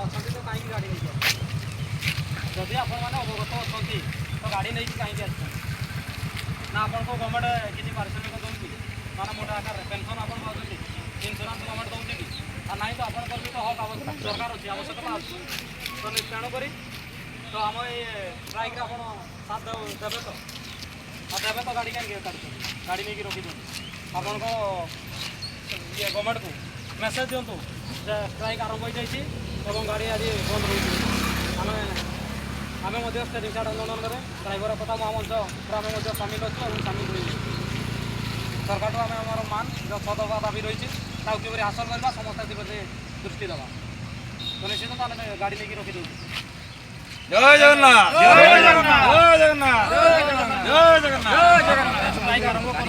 अच्छा तो कहीं गाड़ी नहीं जदि आपण मैंने अवगत अच्छा तो गाड़ी नहीं कहीं ना आपको गवर्नमेंट किसी पारिश्रमिक दौर माना मोटा आकार पेनसन आप इन्शुरांस गवर्नमेंट दौर कि ना तो आपंकर भी तो हक दरकार अच्छी आवश्यकता अच्छी तो तेणुक तो आम ये स्ट्राइक आप साथ देवे तो देवे तो गाड़ी कहीं काटुँ गाड़ी नहीं रखी दिखाँ आपण को ये गवर्नमेंट को मेसेज दिंतु स्ट्राइक आरंभ हो जाए गाड़ी आज बंद रही आम आम स्टेरिंग चार्ट आंदोलन में ड्राइवर कथा महामंच आम सामिल अच्छे और सामिल हो सरकार आम आम मान जो सदवा दाबी रही कि हासिल करवा समस्त दृष्टि देवा तो निश्चित आम गाड़ी लेकिन रखी दूँ जय जगन्नाथ जय जगन्नाथ जय जगन्नाथ जय जगन्नाथ स्ट्राइक आरंभ कर